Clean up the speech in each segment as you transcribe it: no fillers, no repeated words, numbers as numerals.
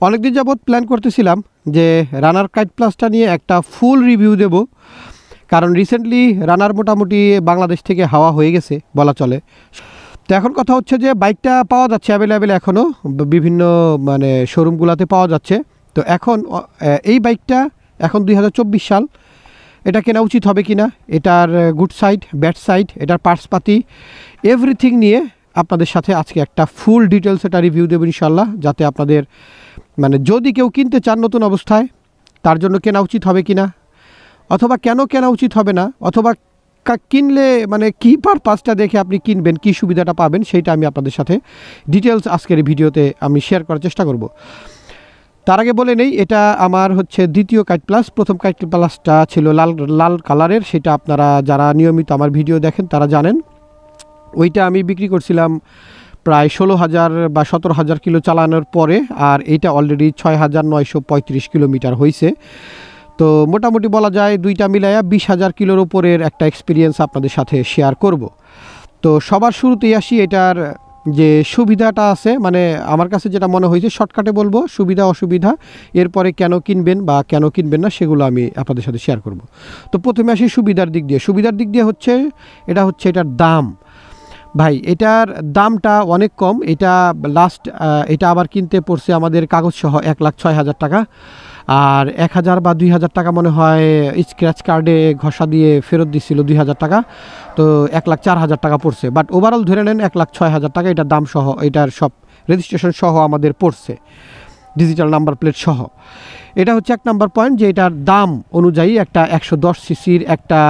অনেকদিন যাবৎ প্ল্যান করতেছিলাম যে রানার কাইট প্লাসটা নিয়ে একটা ফুল রিভিউ দেব, কারণ রিসেন্টলি রানার মোটামুটি বাংলাদেশ থেকে হাওয়া হয়ে গেছে বলা চলে। তো এখন কথা হচ্ছে যে বাইকটা পাওয়া যাচ্ছে অ্যাভেলেবেল, এখনও বিভিন্ন মানে শোরুমগুলোতে পাওয়া যাচ্ছে। তো এখন এই বাইকটা এখন 2024 সাল, এটা কেনা উচিত হবে কি না, এটার গুড সাইড ব্যাড সাইড, এটার পার্টসপাতি এভরিথিং নিয়ে আপনাদের সাথে আজকে একটা ফুল ডিটেলস এটা রিভিউ দেবো ইনশাল্লাহ, যাতে আপনাদের মানে যদি কেউ কিনতে চান নতুন অবস্থায় তার জন্য কেনা উচিত হবে কি না, অথবা কেন কেনা উচিত হবে না, অথবা কিনলে মানে কী পারপাসটা দেখে আপনি কিনবেন, কী সুবিধাটা পাবেন, সেইটা আমি আপনাদের সাথে ডিটেলস আজকের ভিডিওতে আমি শেয়ার করার চেষ্টা করব। তার আগে বলে নেই, এটা আমার হচ্ছে দ্বিতীয় কাইট প্লাস। প্রথম কাইট প্লাসটা ছিল লাল কালারের, সেটা আপনারা যারা নিয়মিত আমার ভিডিও দেখেন তারা জানেন। ওইটা আমি বিক্রি করছিলাম প্রায় 16,000 বা 17,000 কিলো চালানোর পরে, আর এইটা অলরেডি 6,935 কিলোমিটার হয়েছে। তো মোটামুটি বলা যায় দুইটা মিলাইয়া 20,000 কিলোর ওপরের একটা এক্সপিরিয়েন্স আপনাদের সাথে শেয়ার করব। তো সবার শুরুতেই আসি এটার যে সুবিধাটা আছে, মানে আমার কাছে যেটা মনে হয়েছে শর্টকাটে বলবো সুবিধা অসুবিধা, এরপরে কেন কিনবেন বা কেন কিনবেন না সেগুলো আমি আপনাদের সাথে শেয়ার করব। তো প্রথমে আসি সুবিধার দিক দিয়ে। সুবিধার দিক দিয়ে হচ্ছে এটার দাম। ভাই এটার দামটা অনেক কম। এটা এটা আবার কিনতে পড়ছে আমাদের কাগজ সহ 1,06,000 টাকা, আর 1,000 বা 2,000 টাকা মনে হয় স্ক্র্যাচ কার্ডে ঘষা দিয়ে ফেরত দিচ্ছিল 2,000 টাকা, তো 1,04,000 টাকা পড়ছে। বাট ওভারঅল ধরে নেন 1,06,000 টাকা এটার দাম সহ, এটার সব রেজিস্ট্রেশন সহ আমাদের পড়ছে, ডিজিটাল নাম্বার প্লেট সহ। এটা হচ্ছে এক নাম্বার পয়েন্ট, যে এটার দাম অনুযায়ী একটা 110 সিসির একটা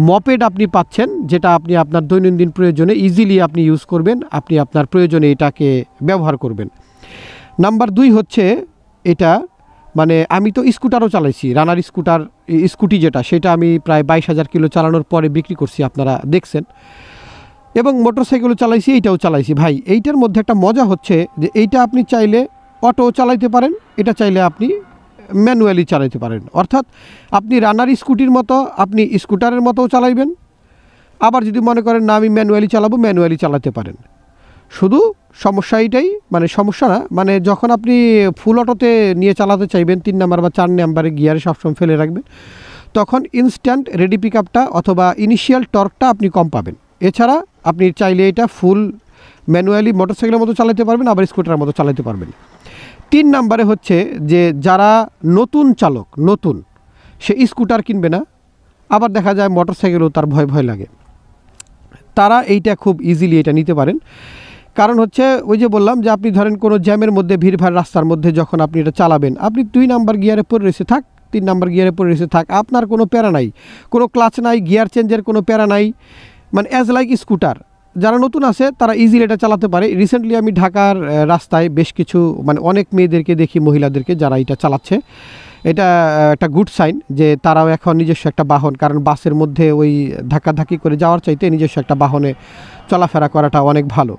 মপেড আপনি পাচ্ছেন, যেটা আপনি আপনার দৈনন্দিন প্রয়োজনে ইজিলি আপনি ইউজ করবেন, আপনি আপনার প্রয়োজনে এটাকে ব্যবহার করবেন। নাম্বার 2 হচ্ছে এটা মানে আমি তো স্কুটারও চালাইছি, রানার স্কুটি যেটা, সেটা আমি প্রায় 22,000 কিলো চালানোর পরে বিক্রি করছি, আপনারা দেখছেন। এবং মোটরসাইকেলও চালাইছি, এইটাও চালাইছি। ভাই এইটার মধ্যে একটা মজা হচ্ছে যে এইটা আপনি চাইলে অটো চালাইতে পারেন, এটা চাইলে আপনি ম্যানুয়ালি চালাইতে পারেন। অর্থাৎ আপনি রানার স্কুটির মতো আপনি স্কুটারের মতোও চালাইবেন, আবার যদি মনে করেন না আমি ম্যানুয়ালি চালাবো, ম্যানুয়ালি চালাতে পারেন। শুধু সমস্যা এইটাই, মানে সমস্যা না, মানে যখন আপনি ফুল অটোতে নিয়ে চালাতে চাইবেন 3 নাম্বার বা 4 নাম্বারে গিয়ারে সবসময় ফেলে রাখবেন, তখন ইনস্ট্যান্ট রেডি পিক আপটা অথবা ইনিশিয়াল টর্কটা আপনি কম পাবেন। এছাড়া আপনি চাইলে এটা ফুল ম্যানুয়ালি মোটরসাইকেলের মতো চালাতে পারবেন, আবার স্কুটারের মতো চালাতে পারবেন। 3 নাম্বারে হচ্ছে যে যারা নতুন চালক, নতুন, সে স্কুটার কিনবে না, আবার দেখা যায় মোটরসাইকেলও তার ভয় লাগে, তারা এইটা খুব ইজিলি এটা নিতে পারেন। কারণ হচ্ছে ওই যে বললাম যে আপনি ধরেন কোনো জ্যামের মধ্যে, ভিড়ভাড় রাস্তার মধ্যে যখন আপনি এটা চালাবেন, আপনি 2 নাম্বার গিয়ারে পড়ে রয়েছে থাক, 3 নাম্বার গিয়ারে পড়ে রয়েছে থাক, আপনার কোনো প্যারা নাই, কোনো ক্লাচ নাই, গিয়ার চেঞ্জের কোনো প্যারা নাই, মানে অ্যাজ লাইক স্কুটার। যারা নতুন আছে তারা ইজিলি এটা চালাতে পারে। রিসেন্টলি আমি ঢাকার রাস্তায় বেশ কিছু মানে অনেক মেয়েদেরকে দেখি, মহিলাদেরকে, যারা এটা চালাচ্ছে। এটা একটা গুড সাইন যে তারাও এখন নিজস্ব একটা বাহন, কারণ বাসের মধ্যে ওই ধাক্কাধাক্কি করে যাওয়ার চাইতে নিজস্ব একটা বাহনে চলাফেরা করাটা অনেক ভালো।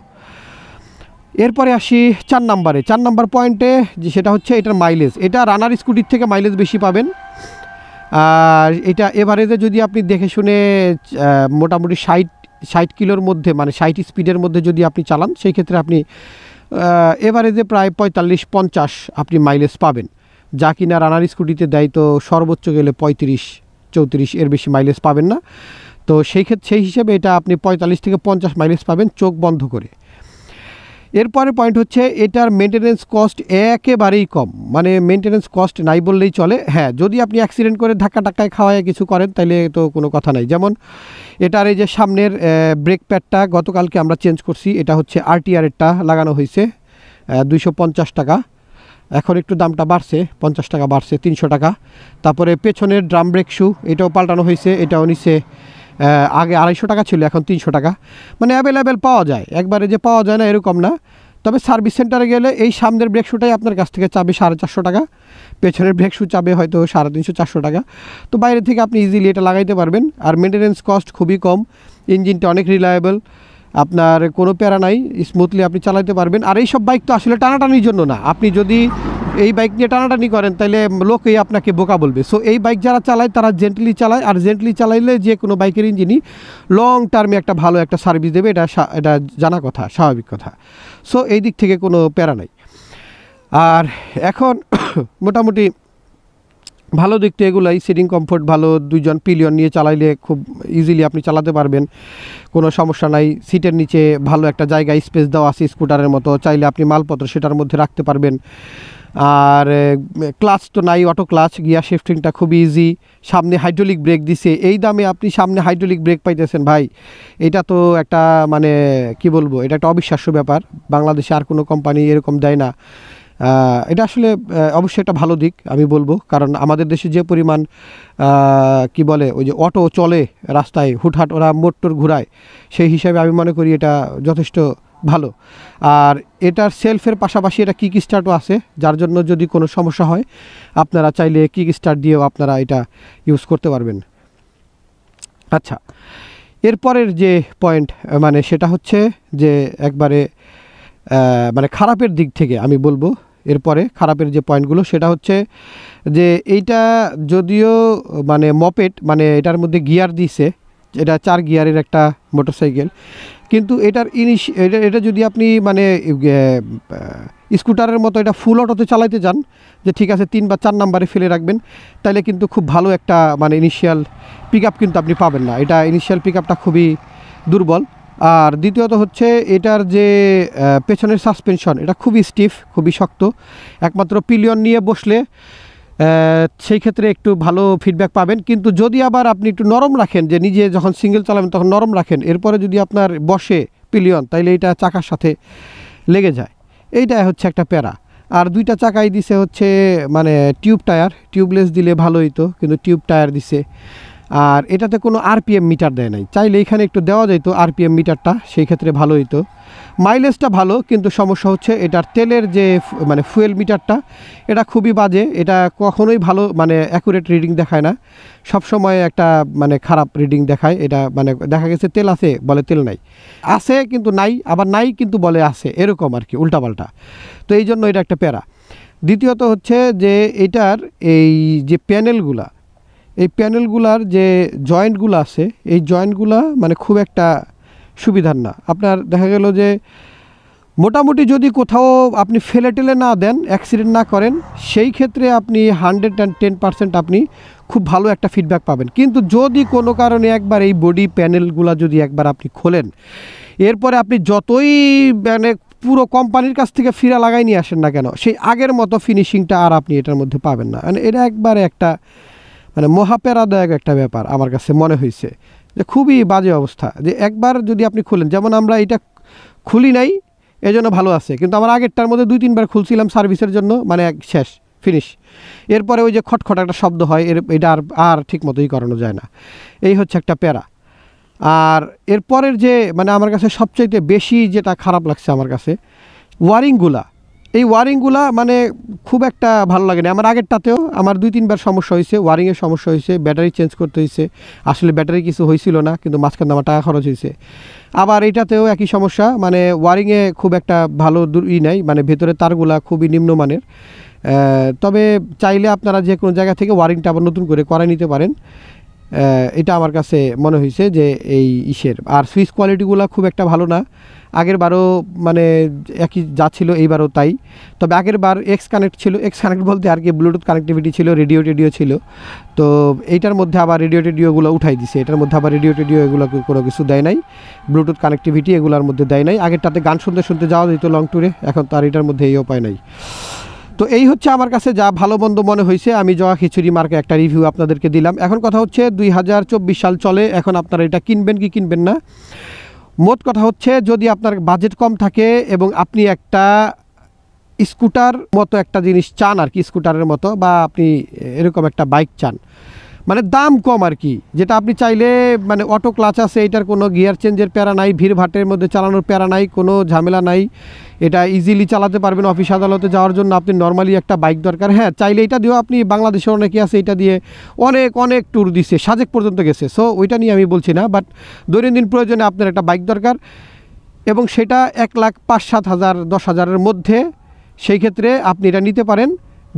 এরপরে আসি 4 নাম্বারে। 4 নাম্বার পয়েন্টে যে সেটা হচ্ছে এটার মাইলেজ। এটা রানার স্কুটির থেকে মাইলেজ বেশি পাবেন। আর এটা এভারেজে যদি আপনি দেখে শুনে মোটামুটি 60 কিলোর মধ্যে, মানে 60 স্পিডের মধ্যে যদি আপনি চালান, সেই ক্ষেত্রে আপনি এভারেজে প্রায় 45-50 আপনি মাইলেজ পাবেন, যা কিনা রানার স্কুটিতে দেয় তো সর্বোচ্চ গেলে 35-34, এর বেশি মাইলেজ পাবেন না। তো সেই হিসেবে এটা আপনি 45 থেকে 50 মাইলেজ পাবেন চোখ বন্ধ করে। এরপরে পয়েন্ট হচ্ছে এটার মেনটেনেন্স কস্ট একেবারেই কম, মানে মেনটেনেন্স কস্ট নাই বললেই চলে। হ্যাঁ, যদি আপনি অ্যাক্সিডেন্ট করে ধাক্কায় খাওয়ায় কিছু করেন তাহলে তো কোনো কথা নাই। যেমন এটার এই যে সামনের ব্রেক প্যাডটা গতকালকে আমরা চেঞ্জ করছি, এটা হচ্ছে RTR-এরটা লাগানো হয়েছে 250 টাকা, এখন একটু দামটা বাড়ছে, 50 টাকা বাড়ছে, 300 টাকা। তারপরে পেছনের ড্রাম ব্রেক শু এটাও পাল্টানো হয়েছে, এটাও নিচে আগে 250 টাকা ছিল, এখন 300 টাকা। মানে অ্যাভেলেবেল পাওয়া যায়, একবারে যে পাওয়া যায় না এরকম না। তবে সার্ভিস সেন্টারে গেলে এই সামনের ব্রেক শুটাই আপনার কাছ থেকে চাবে 450 টাকা, পেছনের ব্রেক শু চাবে হয়তো 350-400 টাকা। তো বাইরে থেকে আপনি ইজিলি এটা লাগাইতে পারবেন। আর মেনটেনেন্স কস্ট খুবই কম, ইঞ্জিনটা অনেক রিলায়েবল, আপনার কোনো প্যারা নাই, স্মুথলি আপনি চালাতে পারবেন। আর এই সব বাইক তো আসলে টানাটানির জন্য না, আপনি যদি এই বাইক নিয়ে টানাটানি করেন তাহলে লোকেই আপনাকে বোকা বলবে। সো এই বাইক যারা চালায় তারা জেন্টলি চালায়, আর জেন্টলি চালাইলে যে কোনো বাইকের ইঞ্জিনই লং টার্মে একটা ভালো একটা সার্ভিস দেবে, এটা জানা কথা, স্বাভাবিক কথা। সো এই দিক থেকে কোনো প্যারা নাই। আর এখন মোটামুটি ভালো দিক তো এগুলাই, সিটিং কমফোর্ট ভালো, দুইজন পিলিয়ন নিয়ে চালাইলে খুব ইজিলি আপনি চালাতে পারবেন, কোনো সমস্যা নাই। সিটের নিচে ভালো একটা জায়গা স্পেস দেওয়া আছে স্কুটারের মতো, চাইলে আপনি মালপত্র সেটার মধ্যে রাখতে পারবেন। আর ক্লাচ তো নাই, অটো ক্লাচ, গিয়ার শিফটিংটা খুবই ইজি। সামনে হাইড্রোলিক ব্রেক দিছে, এই দামে আপনি সামনে হাইড্রোলিক ব্রেক পাইতেছেন ভাই, এটা তো একটা মানে কি বলবো, এটা একটা অবিশ্বাস্য ব্যাপার। বাংলাদেশে আর কোনো কোম্পানি এরকম দেয় না। এটা আসলে অবশ্যই একটা ভালো দিক আমি বলবো, কারণ আমাদের দেশে যে পরিমাণ কি বলে ওই যে অটো চলে রাস্তায় হুটহাট, ওরা মোটর ঘুরায়, সেই হিসাবে আমি মনে করি এটা যথেষ্ট ভালো। আর এটার সেলফের পাশাপাশি এটা কিক স্টার্টও আছে, যার জন্য যদি কোনো সমস্যা হয় আপনারা চাইলে কিক স্টার্ট দিয়েও আপনারা এটা ইউজ করতে পারবেন। আচ্ছা, এরপরের যে পয়েন্ট মানে সেটা হচ্ছে যে একবারে মানে খারাপের দিক থেকে আমি বলবো, এরপরে খারাপের যে পয়েন্টগুলো সেটা হচ্ছে যে এইটা যদিও মানে মপেড, মানে এটার মধ্যে গিয়ার দিছে, এটা 4 গিয়ারের একটা মোটরসাইকেল, কিন্তু এটার এটা যদি আপনি মানে স্কুটারের মতো এটা ফুল অটোতে চালাইতে যান, যে ঠিক আছে 3 বা 4 নাম্বারে ফেলে রাখবেন, তাহলে কিন্তু খুব ভালো একটা মানে ইনিশিয়াল পিক আপ কিন্তু আপনি পাবেন না। এটা ইনিশিয়াল পিক আপটা খুবই দুর্বল। আর দ্বিতীয়ত হচ্ছে এটার যে পেছনের সাসপেনশন, এটা খুবই স্টিফ, খুবই শক্ত। একমাত্র পিলিয়ন নিয়ে বসলে সেই ক্ষেত্রে একটু ভালো ফিডব্যাক পাবেন, কিন্তু যদি আবার আপনি একটু নরম রাখেন, যে নিজে যখন সিঙ্গেল চালাবেন তখন নরম রাখেন, এরপরে যদি আপনার বসে পিলিয়ন, তাইলে এটা চাকার সাথে লেগে যায়, এইটা হচ্ছে একটা প্যারা। আর 2টা চাকাই দিছে হচ্ছে মানে টিউব টায়ার, টিউবলেস দিলে ভালো হইতো, কিন্তু টিউব টায়ার দিছে। আর এটাতে কোনো আরপিএম মিটার দেয় নাই, চাইলে এখানে একটু দেওয়া যেত আরপিএম মিটারটা, সেই ক্ষেত্রে ভালো হইতো। মাইলেজটা ভালো, কিন্তু সমস্যা হচ্ছে এটার তেলের যে মানে ফুয়েল মিটারটা, এটা খুবই বাজে, এটা কখনোই ভালো মানে অ্যাকুরেট রিডিং দেখায় না, সব সময় একটা মানে খারাপ রিডিং দেখায়। এটা মানে দেখা গেছে তেল আছে বলে তেল নাই, আছে কিন্তু নাই, আবার নাই কিন্তু বলে আছে, এরকম আর কি উল্টাপাল্টা। তো এই জন্য এটা একটা প্যারা। দ্বিতীয়ত হচ্ছে যে এটার এই যে প্যানেলগুলা, এই প্যানেলগুলার যে জয়েন্টগুলো আছে, এই জয়েন্টগুলা মানে খুব একটা সুবিধার না। আপনার দেখা গেল যে মোটামুটি যদি কোথাও আপনি ফেলে টেলে না দেন, অ্যাক্সিডেন্ট না করেন, সেই ক্ষেত্রে আপনি 110% আপনি খুব ভালো একটা ফিডব্যাক পাবেন। কিন্তু যদি কোনো কারণে একবার এই বডি প্যানেলগুলা যদি একবার আপনি খোলেন, এরপরে আপনি যতই মানে পুরো কোম্পানির কাছ থেকে ফিরা লাগাই নিয়ে আসেন না কেন, সেই আগের মতো ফিনিশিংটা আর আপনি এটার মধ্যে পাবেন না। মানে এটা একবারে একটা মানে মহাপ্যারাদায়ক একটা ব্যাপার আমার কাছে মনে হয়েছে, যে খুবই বাজে অবস্থা। যে একবার যদি আপনি খুলেন, যেমন আমরা এটা খুলি নাই এই জন্য ভালো আছে, কিন্তু আমার আগেরটার মধ্যে 2-3 বার খুলছিলাম সার্ভিসের জন্য, মানে শেষ ফিনিশ। এরপরে ওই যে খটখট একটা শব্দ হয়, এটা আর ঠিক মতোই করানো যায় না, এই হচ্ছে একটা প্যারা। আর এরপরের যে মানে আমার কাছে সবচাইতে বেশি যেটা খারাপ লাগছে আমার কাছে, ওয়ারিংগুলা, এই ওয়ারিংগুলা মানে খুব একটা ভালো লাগে না। আমার আগেরটাতেও আমার 2-3 বার সমস্যা হয়েছে, ওয়ারিংয়ের সমস্যা হয়েছে, ব্যাটারি চেঞ্জ করতে হয়েছে, আসলে ব্যাটারি কিছু হয়েছিল না, কিন্তু মাঝখানে আমার টাকা খরচ হয়েছে। আবার এটাতেও একই সমস্যা, মানে ওয়ারিংয়ে খুব একটা ভালো নাই, মানে ভেতরে তারগুলা খুবই নিম্নমানের। তবে চাইলে আপনারা যে কোনো জায়গা থেকে ওয়ারিংটা আবার নতুন করে করাই নিতে পারেন, এটা আমার কাছে মনে হয়েছে যে এই ইসের। আর সুইচ কোয়ালিটিগুলো খুব একটা ভালো না, আগের বারও মানে একই যা ছিল এইবারও তাই। তবে আগের বার এক্স কানেক্ট ছিল, এক্স কানেক্ট বলতে আর কি ব্লুটুথ কানেক্টিভিটি ছিল, রেডিও টেডিও ছিল। তো এইটার মধ্যে আবার রেডিও টেডিওগুলো উঠাই দিছে, এটার মধ্যে আবার রেডিও টেডিও এগুলো কোনো কিছু দেয় নাই, ব্লুটুথ কানেক্টিভিটি এগুলোর মধ্যে দেয় নাই। আগেরটাতে গান শুনতে শুনতে যাওয়া যেত লং ট্যুরে, এখন তো আর এটার মধ্যে এই উপায় নাই। তো এই হচ্ছে আমার কাছে যা ভালো মন্দ মনে হয়েছে, আমি জয়া খিচুড়ি মার্কে একটা রিভিউ আপনাদেরকে দিলাম। এখন কথা হচ্ছে 2024 সাল চলে, এখন আপনারা এটা কিনবেন কি কিনবেন না। মোট কথা হচ্ছে যদি আপনার বাজেট কম থাকে এবং আপনি একটা স্কুটার মতো একটা জিনিস চান আর কি, স্কুটারের মতো, বা আপনি এরকম একটা বাইক চান, মানে দাম কম আর কি, যেটা আপনি চাইলে মানে অটো ক্লাচ আছে, এটার কোনো গিয়ার চেঞ্জের প্যারা নাই, ভিড়ভাটের মধ্যে চালানোর প্যারা নাই, কোনো ঝামেলা নাই, এটা ইজিলি চালাতে পারবেন। অফিস আদালতে যাওয়ার জন্য আপনি নর্মালি একটা বাইক দরকার, হ্যাঁ চাইলে এটা দিয়েও আপনি, বাংলাদেশে অনেকে আছে এটা দিয়ে অনেক ট্যুর দিচ্ছে, সাজেক পর্যন্ত গেছে, সো ওইটা নিয়ে আমি বলছি না, বাট দৈনন্দিন প্রয়োজনে আপনার একটা বাইক দরকার এবং সেটা 1,05,000, 10,000-এর মধ্যে, সেই ক্ষেত্রে আপনি এটা নিতে পারেন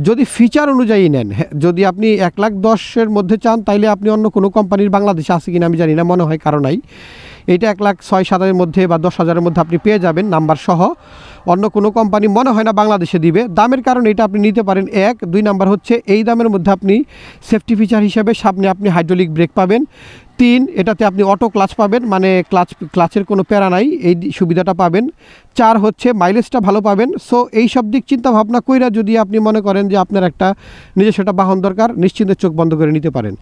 যদি ফিচার অনুযায়ী নেন। যদি আপনি 1,10,000-এর মধ্যে চান, তাইলে আপনি অন্য কোনো কোম্পানির বাংলাদেশে আছে কিনা আমি জানি না, মনে হয় কারো নাই। এটা 1,06,000-7,000-এর মধ্যে বা 10,000-এর মধ্যে আপনি পেয়ে যাবেন নাম্বার সহ। অন্য কোনো কোম্পানি মনে হয় না বাংলাদেশে দিবে। দামের কারণে এটা আপনি নিতে পারেন 1। 2 নাম্বার হচ্ছে এই দামের মধ্যে আপনি সেফটি ফিচার হিসেবে সামনে আপনি হাইড্রোলিক ব্রেক পাবেন। 3, এটাতে আপনি অটো ক্লাচ পাবেন, মানে ক্লাচের কোনো প্যারা নাই, এই সুবিধাটা পাবেন। 4 হচ্ছে মাইলেজটা ভালো পাবেন। সো এই সব দিক চিন্তা ভাবনা কইরা যদি আপনি মনে করেন যে আপনার একটা নিজস্ব একটা বাহন দরকার, নিশ্চিন্তে চোখ বন্ধ করে নিতে পারেন।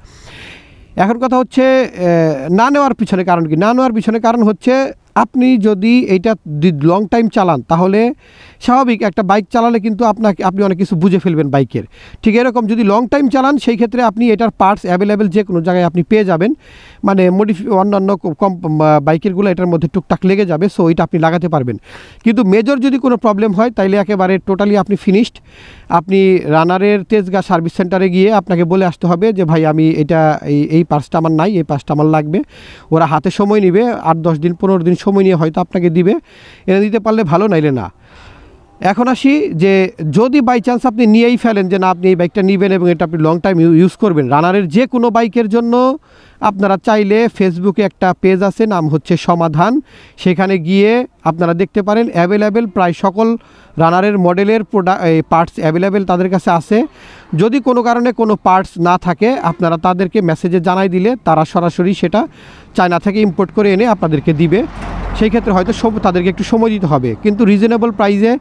এখন কথা হচ্ছে না নেওয়ার পিছনে কারণ কি? না নেওয়ার পিছনে কারণ হচ্ছে আপনি যদি এইটা লং টাইম চালান তাহলে স্বাভাবিক একটা বাইক চালালে কিন্তু আপনি অনেক কিছু বুঝে ফেলবেন বাইকের। ঠিক এরকম যদি লং টাইম চালান সেই ক্ষেত্রে আপনি এটার পার্টস অ্যাভেলেবেল যে কোনো জায়গায় আপনি পেয়ে যাবেন, মানে অন্যান্য কম বাইকেরগুলো এটার মধ্যে টুকটাক লেগে যাবে, সো ওইটা আপনি লাগাতে পারবেন। কিন্তু মেজর যদি কোনো প্রবলেম হয় তাইলে একেবারে টোটালি আপনি ফিনিশড। আপনি রানারের তেজগাঁ সার্ভিস সেন্টারে গিয়ে আপনাকে বলে আসতে হবে যে ভাই আমি এটা এই পার্টসটা আমার নাই, এই পার্টসটা আমার লাগবে। ওরা হাতে সময় নেবে, 8-10 দিন 15 দিন সময় নিয়ে হয়তো আপনাকে দিবে। এনে দিতে পারলে ভালো, নাইলে না। এখন আসি যে যদি বাই চান্স আপনি নিয়েই ফেলেন যে না আপনি এই বাইকটা নেবেন এবং এটা আপনি লং টাইম ইউজ করবেন, রানারের যে কোনো বাইকের জন্য আপনারা চাইলে ফেসবুকে একটা পেজ আছে, নাম হচ্ছে সমাধান। সেখানে গিয়ে আপনারা দেখতে পারেন অ্যাভেলেবেল প্রায় সকল রানারের মডেলের পার্টস অ্যাভেলেবেল তাদের কাছে আছে। যদি কোনো কারণে কোনো পার্টস না থাকে আপনারা তাদেরকে মেসেজে জানাই দিলে তারা সরাসরি সেটা চায়না থেকে ইম্পোর্ট করে এনে আপনাদেরকে দিবে। সেই ক্ষেত্রে হয়তো তাদেরকে একটু সময় দিতে হবে, কিন্তু রিজনেবল প্রাইসে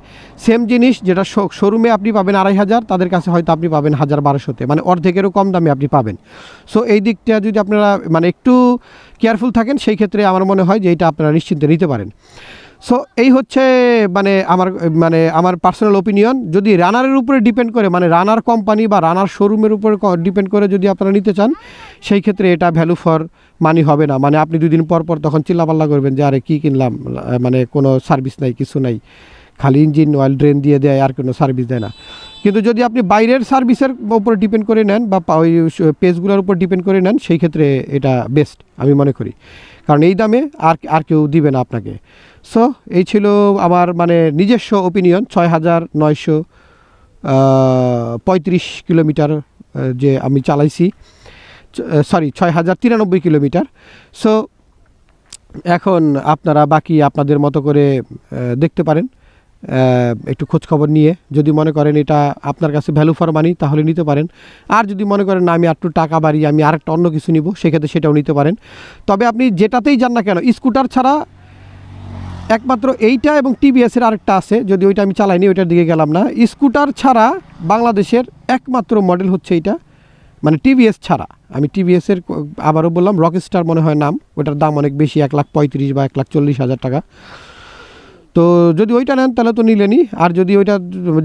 সেম জিনিস যেটা শোরুমে আপনি পাবেন 2500, তাদের কাছে হয়তো আপনি পাবেন 1200-তে, মানে অর্ধেকেরও কম দামে আপনি পাবেন। সো এই দিকটা যদি আপনারা মানে একটু কেয়ারফুল থাকেন সেই ক্ষেত্রে আমার মনে হয় যে এইটা আপনারা নিশ্চিন্তে নিতে পারেন। সো এই হচ্ছে আমার পার্সোনাল ওপিনিয়ন। যদি রানারের উপরে ডিপেন্ড করে, মানে রানার কোম্পানি বা রানার শোরুমের উপরে ডিপেন্ড করে যদি আপনারা নিতে চান সেই ক্ষেত্রে এটা ভ্যালু ফর মানি হবে না। মানে আপনি 2 দিন পর তখন চিল্লাপাল্লা করবেন যে আরে কী কিনলাম, মানে কোনো সার্ভিস নাই, কিছু নাই, খালি ইঞ্জিন অয়েল ড্রেন দিয়ে দেয় আর কোনো সার্ভিস দেয় না। কিন্তু যদি আপনি বাইরের সার্ভিসের উপরে ডিপেন্ড করে নেন বা ওই পেজগুলোর উপর ডিপেন্ড করে নেন সেই ক্ষেত্রে এটা বেস্ট আমি মনে করি, কারণ এই দামে আর কেউ দিবে না আপনাকে। সো এই ছিল আমার মানে নিজস্ব ওপিনিয়ন। 6935 কিলোমিটার যে আমি চালাইছি, 6093 কিলোমিটার। সো এখন আপনারা বাকি আপনাদের মতো করে দেখতে পারেন, একটু খোঁজখবর নিয়ে যদি মনে করেন এটা আপনার কাছে ভ্যালু ফর মানি তাহলে নিতে পারেন। আর যদি মনে করেন না আমি একটু টাকা বাড়িয়ে আমি আরেকটা অন্য কিছু নিব সেক্ষেত্রে সেটাও নিতে পারেন। তবে আপনি যেটাতেই যান না কেন, স্কুটার ছাড়া একমাত্র এইটা এবং টিভিএসের আরেকটা আছে, যদি ওইটা আমি চালাইনি ওইটার দিকে গেলাম না, স্কুটার ছাড়া বাংলাদেশের একমাত্র মডেল হচ্ছে এইটা, মানে টিভিএস ছাড়া। আমি টিভিএসের আবারও বললাম রকস্টার মনে হয় নাম, ওটার দাম অনেক বেশি, 1,35,000 বা 1,40,000 টাকা। তো যদি ওইটা নেন তাহলে তো নিলেনই, আর যদি ওইটা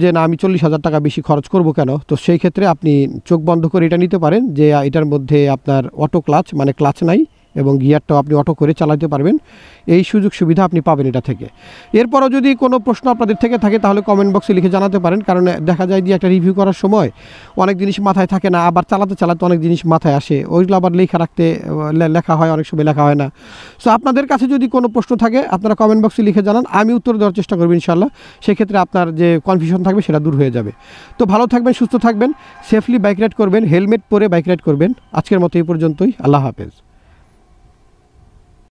যে না আমি 40,000 টাকা বেশি খরচ করব কেন, তো সেই ক্ষেত্রে আপনি চোখ বন্ধ করে এটা নিতে পারেন যে এটার মধ্যে আপনার অটো ক্লাচ, মানে ক্লাচ নাই এবং গিয়ারটাও আপনি অটো করে চালাতে পারবেন। এই সুযোগ সুবিধা আপনি পাবেন এটা থেকে। এরপরও যদি কোনো প্রশ্ন আপনাদের থেকে থাকে তাহলে কমেন্ট বক্সে লিখে জানাতে পারেন, কারণ দেখা যায় যে একটা রিভিউ করার সময় অনেক জিনিস মাথায় থাকে না, আবার চালাতে অনেক জিনিস মাথায় আসে, ওইগুলো আবার লেখা হয়, অনেক সময় লেখা হয় না। সো আপনাদের কাছে যদি কোনো প্রশ্ন থাকে আপনারা কমেন্ট বক্সে লিখে জানান, আমি উত্তর দেওয়ার চেষ্টা করব ইনশাল্লাহ। সেক্ষেত্রে আপনার যে কনফিউশন থাকবে সেটা দূর হয়ে যাবে। তো ভালো থাকবেন, সুস্থ থাকবেন, সেফলি বাইক রাইড করবেন, হেলমেট পরে বাইক রাইড করবেন। আজকের মতো এই পর্যন্তই, আল্লাহ হাফেজ।